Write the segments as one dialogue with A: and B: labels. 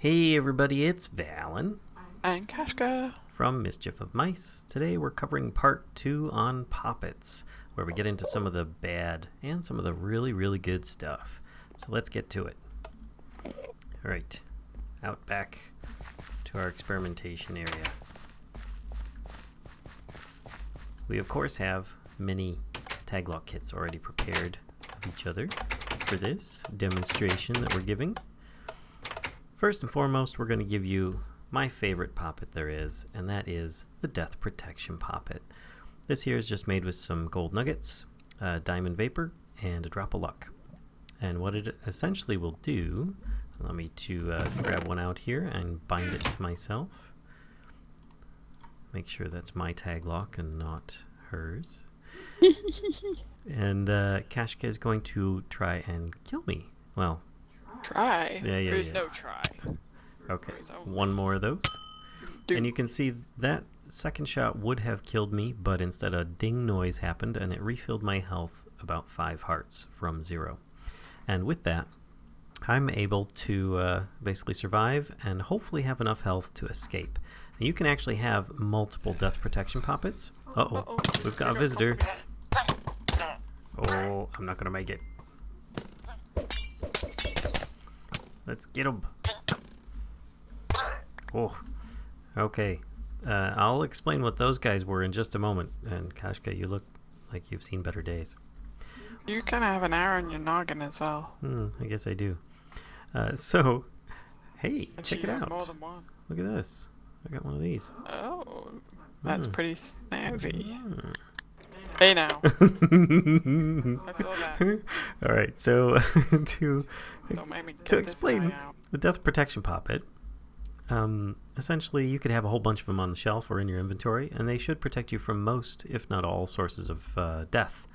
A: Hey everybody, it's Vallen
B: And Kashcah.
A: from Mischief of Mice. Today we're covering part 2 on Poppets, where we get into some of the bad and some of the really, really good stuff. So let's get to it. Alright, out back to our experimentation area. We of course have many tag lock kits already prepared of each other for this demonstration that we're giving. First and foremost, we're going to give you my favorite poppet there is, and that is the Death Protection poppet. This here is just made with some gold nuggets, diamond vapor, and a drop of luck. And what it essentially will do, allow me to grab one out here and bind it to myself. Make sure that's my tag lock and not hers. And Kashcah is going to try and kill me. Well,
B: Try?
A: Yeah,
B: There's
A: yeah.
B: no try.
A: okay,
B: There's only
A: one more of those.
B: do.
A: And you can see that second shot would have killed me, but instead a ding noise happened and it refilled my health about 5 hearts from 0. And with that, I'm able to basically survive and hopefully have enough health to escape. Now, you can actually have multiple Death Protection poppets. Uh-oh, we've got a visitor. Oh, I'm not going to make it. Let's get him. Oh, okay. I'll explain what those guys were in just a moment. And Kashcah, you look like you've seen better days.
B: You kind of have an arrow in your noggin as well.
A: I guess I do. So, hey,
B: And
A: check
B: you
A: it
B: have
A: out.
B: more than one.
A: Look at this. I got one of these.
B: Oh, that's pretty snazzy.
A: Hmm.
B: Hey now. I saw that.
A: All right, so to
B: Don't make me
A: to
B: get this
A: explain
B: guy out.
A: the Death Protection poppet, essentially you could have a whole bunch of them on the shelf or in your inventory, and they should protect you from most, if not all, sources of death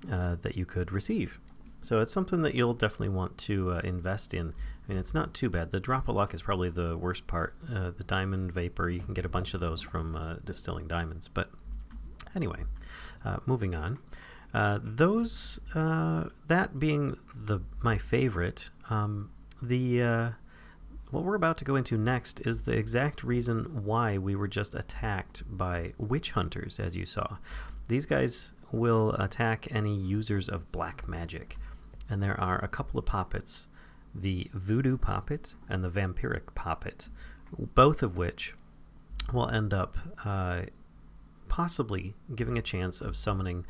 A: that you could receive. So it's something that you'll definitely want to invest in. I mean, it's not too bad. The drop of luck is probably the worst part. The diamond vapor, you can get a bunch of those from distilling diamonds. But anyway, moving on. That being my favorite, what we're about to go into next is the exact reason why we were just attacked by witch hunters, as you saw. These guys will attack any users of black magic, and there are a couple of poppets, the Voodoo Prophet and the Vampiric Prophet, both of which will end up possibly giving a chance of summoning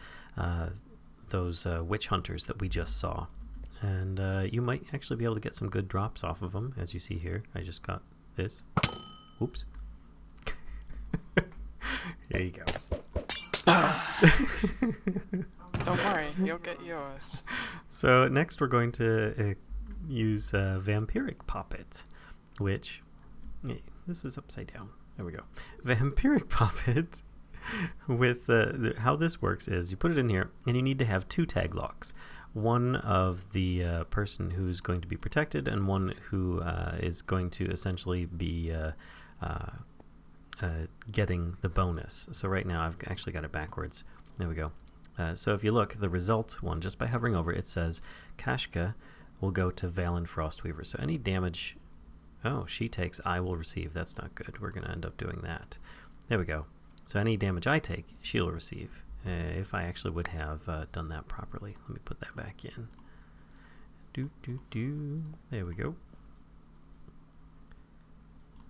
A: those witch hunters that we just saw. And you might actually be able to get some good drops off of them, as you see here. I just got this. Oops. There you go.
B: Don't worry, you'll get yours.
A: So next we're going to use Vampiric Prophet, which... this is upside down. There we go. Vampiric Prophet... with how this works is you put it in here and you need to have 2 tag locks, one of the person who's going to be protected and one who is going to essentially be getting the bonus. So right now I've actually got it backwards. There we go. So if you look, the result one, just by hovering over it, says Kashcah will go to Vallen Frostweaver. So any damage she takes, I will receive. That's not good. We're going to end up doing that. There we go. So any damage I take, she'll receive. If I actually would have done that properly. Let me put that back in. There we go.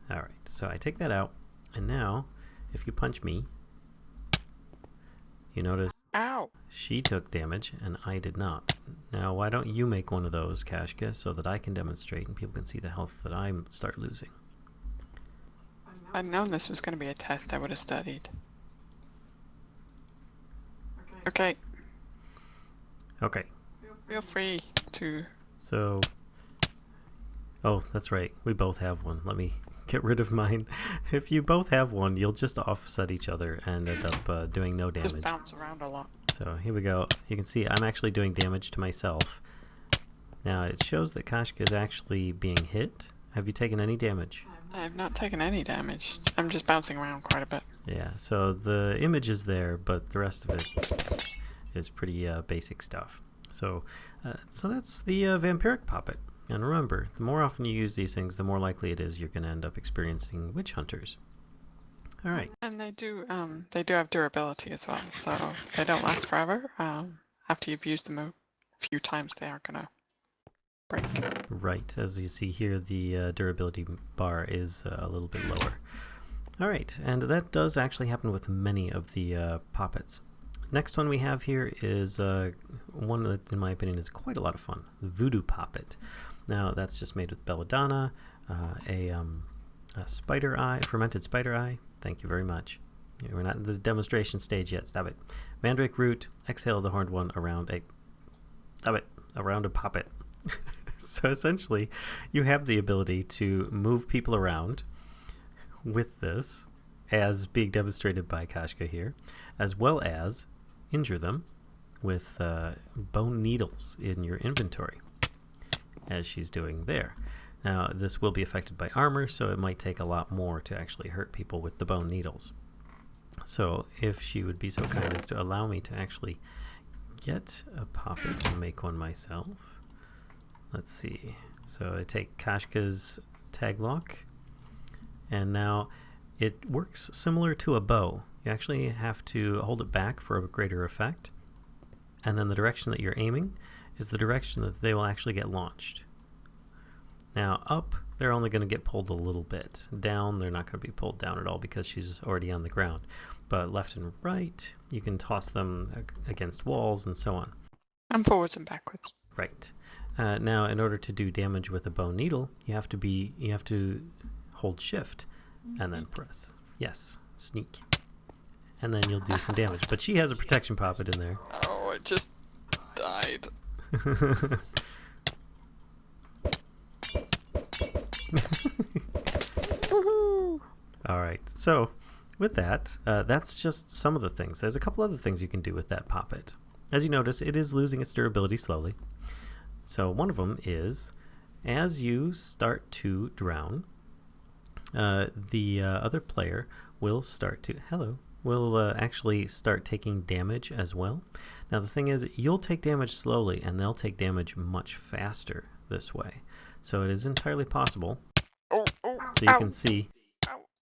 A: Alright, so I take that out. And now, if you punch me, you notice
B: Ow!
A: she took damage and I did not. Now, why don't you make one of those, Kashcah, so that I can demonstrate and people can see the health that I start losing.
B: If I'd known this was going to be a test, I would have studied. Okay,
A: Okay,
B: feel free to...
A: so... Oh, that's right. We both have one. Let me get rid of mine. If you both have one, you'll just offset each other and end up doing no
B: just
A: damage.
B: bounce around a lot.
A: So here we go. You can see I'm actually doing damage to myself. Now it shows that Kashcah is actually being hit. Have you taken any damage?
B: I have not taken any damage. I'm just bouncing around quite a bit.
A: Yeah, so the image is there, but the rest of it is pretty basic stuff. So that's the Vampiric Prophet. And remember, the more often you use these things, the more likely it is you're going to end up experiencing witch hunters. All right.
B: And they do have durability as well, so they don't last forever. After you've used them a few times, they aren't gonna break.
A: Right. As you see here, the durability bar is a little bit lower. All right, and that does actually happen with many of the Poppets. Next one we have here is one that, in my opinion, is quite a lot of fun, the Voodoo Prophets. Now, that's just made with belladonna, a spider eye, fermented spider eye. Thank you very much. We're not in the demonstration stage yet. Stop it. Mandrake root, exhale the horned one around a... Stop it. Around a poppet. So essentially, you have the ability to move people around with this, as being demonstrated by Kashcah here, as well as injure them with bone needles in your inventory, as she's doing there. Now, this will be affected by armor, so it might take a lot more to actually hurt people with the bone needles. So, if she would be so kind as to allow me to actually get a poppet and make one myself. Let's see. So, I take Kashcah's tag lock, and now it works similar to a bow. You actually have to hold it back for a greater effect, and then the direction that you're aiming is the direction that they will actually get launched. Now, up, they're only going to get pulled a little bit. Down, they're not going to be pulled down at all because she's already on the ground. But left and right, you can toss them against walls and so on.
B: And forwards and backwards.
A: Right. Now, in order to do damage with a bone needle, you have to hold shift and then press. Yes, sneak. And then you'll do some damage. But she has a protection poppet in there.
B: Oh, it just died.
A: Alright, so with that, that's just some of the things. There's a couple other things you can do with that poppet. As you notice, it is losing its durability slowly. So one of them is, as you start to drown, the other player will actually start taking damage as well. Now the thing is, you'll take damage slowly and they'll take damage much faster this way. So it is entirely possible.
B: So
A: you can see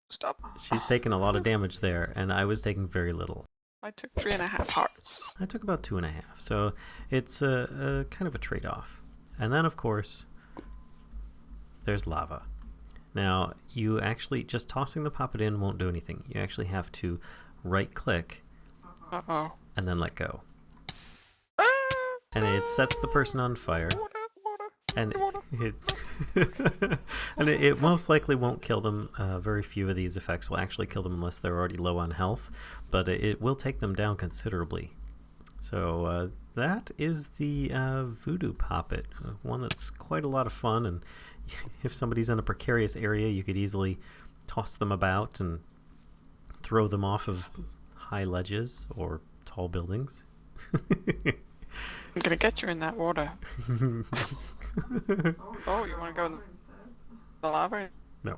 B: stop.
A: She's taken a lot of damage there, and I was taking very little.
B: I took 3.5 hearts.
A: I took about 2.5, so it's a kind of a trade-off. And then, of course, there's lava. Now, you actually, just tossing the poppet in won't do anything. You actually have to right-click and then let go. And it sets the person on fire. And it most likely won't kill them. Very few of these effects will actually kill them unless they're already low on health, but it will take them down considerably. So that is the Voodoo Protection, one that's quite a lot of fun, and if somebody's in a precarious area, you could easily toss them about and throw them off of high ledges or tall buildings.
B: I'm gonna get you in that water. Oh, you wanna go in the lava?
A: No.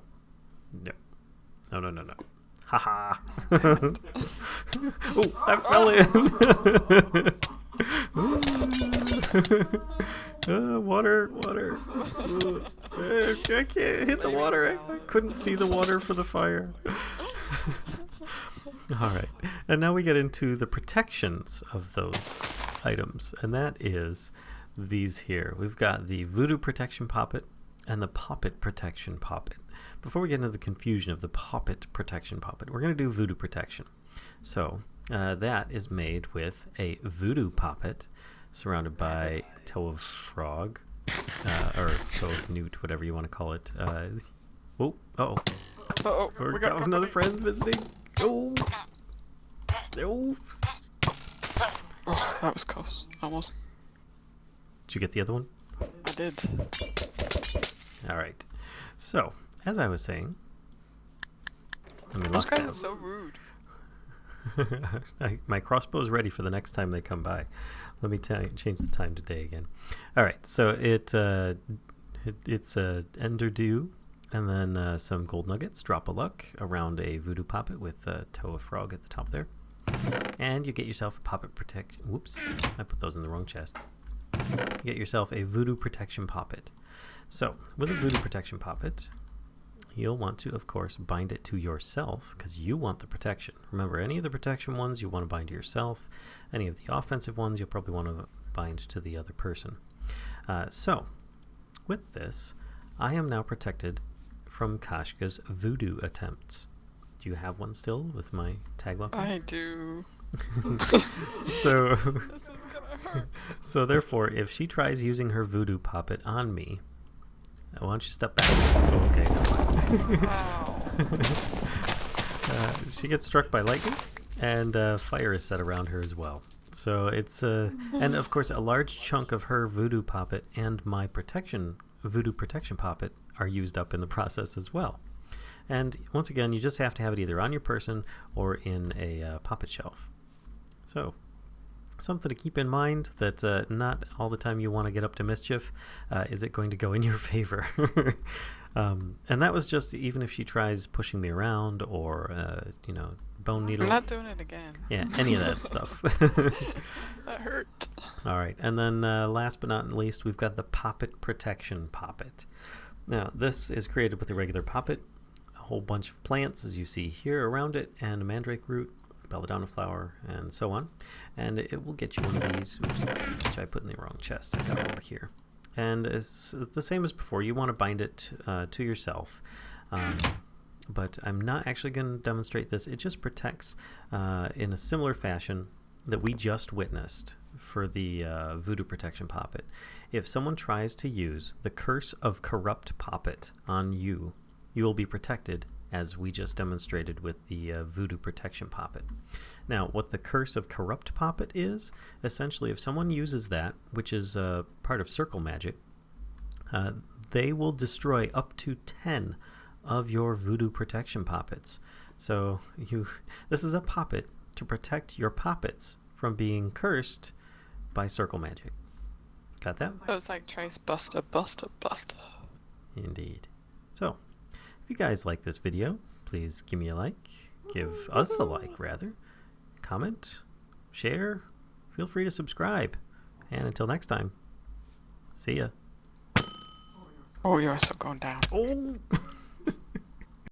A: Haha. Oh, I fell in. Water. I can't hit the water. I couldn't see the water for the fire. Alright, and now we get into the protections of those items, and that is these here. We've got the Voodoo Protection Poppet and the Poppet Protection Poppet. Before we get into the confusion of the Poppet Protection Poppet, we're going to do Voodoo Protection. So that is made with a Voodoo Poppet surrounded by toe of frog, or toe of newt, whatever you want to call it. We got another friend visiting. Oh,
B: that was close. Almost.
A: Did you get the other one?
B: I did.
A: Alright. So, as I was saying, let me
B: Those
A: lock
B: guys
A: down.
B: are so rude.
A: My crossbow is ready for the next time they come by. Let me change the time today again. Alright, so it's Ender Dew, and then some gold nuggets, drop a luck, around a Voodoo Poppet with a toe of frog at the top there. And you get yourself a Poppet Protection. Whoops, I put those in the wrong chest. You get yourself a Voodoo Protection Poppet. So, with a Voodoo Protection Poppet, you'll want to, of course, bind it to yourself because you want the protection. Remember, any of the protection ones you want to bind to yourself. Any of the offensive ones you'll probably want to bind to the other person. So, with this, I am now protected from Kashcah's voodoo attempts. Do you have one still with my tag lock?
B: I do.
A: So,
B: This is gonna hurt.
A: so therefore, if she tries using her voodoo poppet on me, why don't you step back? Oh, okay.
B: Wow.
A: She gets struck by lightning, and fire is set around her as well. So it's and of course a large chunk of her voodoo poppet and my voodoo protection poppet are used up in the process as well. And once again, you just have to have it either on your person or in a poppet shelf. So something to keep in mind that not all the time you want to get up to Mischief is it going to go in your favor. And that was just even if she tries pushing me around or bone needle.
B: I'm not doing it again.
A: Yeah, any of that stuff.
B: That hurt.
A: All right, and then last but not least, we've got the Poppet Protection Poppet. Now, this is created with a regular poppet, a whole bunch of plants, as you see here around it, and a mandrake root, belladonna flower, and so on. And it will get you one of these, which I put in the wrong chest. I got it over here. And it's the same as before. You want to bind it to yourself. But I'm not actually going to demonstrate this. It just protects in a similar fashion that we just witnessed for the Voodoo Protection Poppet. If someone tries to use the Curse of Corrupt Poppet on you, you will be protected as we just demonstrated with the Voodoo Protection Poppet. Now, what the Curse of Corrupt Poppet is, essentially if someone uses that, which is part of circle magic, they will destroy up to 10 of your Voodoo Protection Poppets. So this is a poppet to protect your poppets from being cursed by circle magic. Got that?
B: So it's like Trace Buster, Buster, Buster.
A: Indeed. So, if you guys like this video, please give me a like. Give us a like, rather. Comment, share, feel free to subscribe. And until next time, see ya.
B: Oh, you're also going down.
A: Oh!